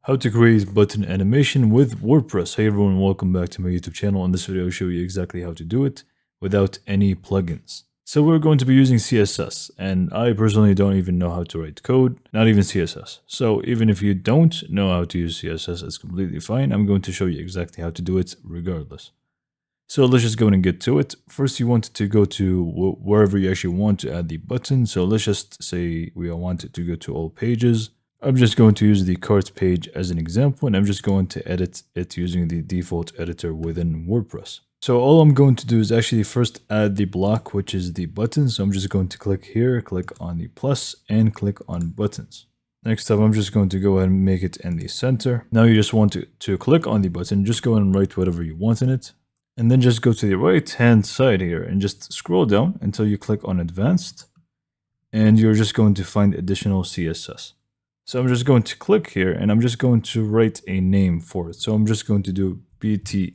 How to create button animation with WordPress. Hey everyone, welcome back to my YouTube channel. In this video, I'll show you exactly how to do it without any plugins. So we're going to be using CSS, and I personally don't even know how to write code, not even CSS. So even if you don't know how to use CSS, it's completely fine. I'm going to show you exactly how to do it regardless. So let's just go and get to it. First, you want to go to wherever you actually want to add the button. So let's just say we want it to go to all pages. I'm just going to use the cart page as an example, and I'm just going to edit it using the default editor within WordPress. So all I'm going to do is actually first add the block, which is the button. So I'm just going to click here, click on the plus, and click on buttons. Next up, I'm just going to go ahead and make it in the center. Now you just want to click on the button, just go and write whatever you want in it. And then just go to the right hand side here and just scroll down until you click on advanced. And you're just going to find additional CSS. So I'm just going to click here and I'm just going to write a name for it. So I'm just going to do btn-fx.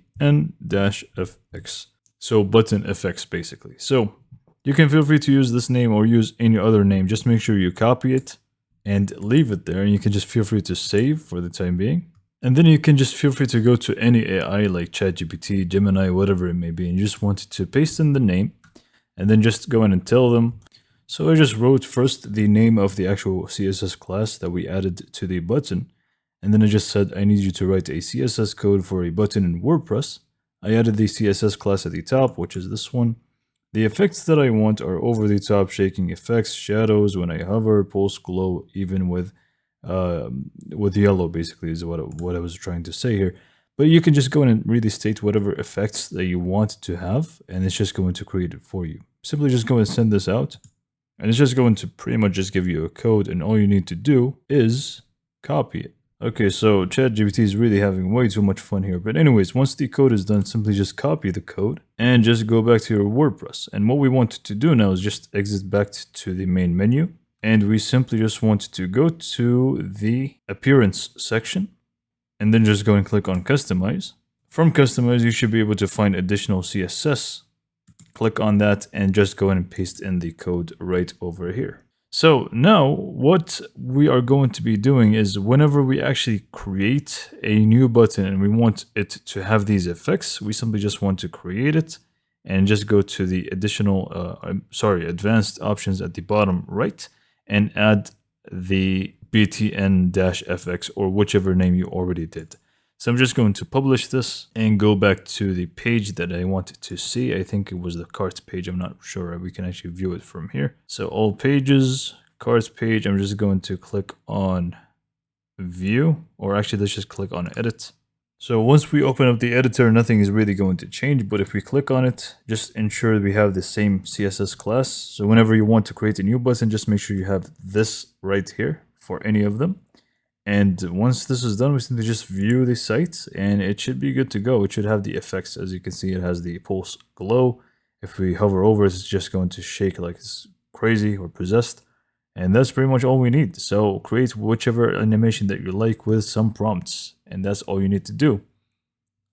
So button fx basically. So you can feel free to use this name or use any other name. Just make sure you copy it and leave it there. And you can just feel free to save for the time being. And then you can just feel free to go to any AI like ChatGPT, Gemini, whatever it may be. And you just want to paste in the name and then just go in and tell them. So I just wrote first the name of the actual CSS class that we added to the button. And then I just said, I need you to write a CSS code for a button in WordPress. I added the CSS class at the top, which is this one. The effects that I want are over the top shaking effects, shadows when I hover, pulse, glow, even with yellow basically is what I was trying to say here. But you can just go in and really state whatever effects that you want to have, and it's just going to create it for you. Simply just go and send this out. And it's just going to pretty much just give you a code, and all you need to do is copy it. Okay, so ChatGPT is really having way too much fun here. But anyways, once the code is done, simply just copy the code and just go back to your WordPress. And what we want to do now is just exit back to the main menu. And we simply just want to go to the appearance section and then just go and click on customize. From customize, you should be able to find additional CSS. Click on that and just go ahead and paste in the code right over here. So now what we are going to be doing is whenever we actually create a new button and we want it to have these effects, we simply just want to create it and just go to the advanced options at the bottom right and add the btn-fx or whichever name you already did. So I'm just going to publish this and go back to the page that I wanted to see. I think it was the cart page. I'm not sure. We can actually view it from here. So all pages, cart page. I'm just going to click on view, or actually let's just click on edit. So once we open up the editor, nothing is really going to change. But if we click on it, just ensure we have the same CSS class. So whenever you want to create a new button, just make sure you have this right here for any of them. And once this is done, we simply just view the site and it should be good to go. It should have the effects. As you can see, it has the pulse glow. If we hover over it, it's just going to shake like it's crazy or possessed. And that's pretty much all we need. So create whichever animation that you like with some prompts. And that's all you need to do.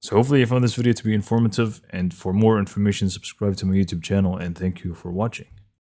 So hopefully you found this video to be informative. And for more information, subscribe to my YouTube channel. And thank you for watching.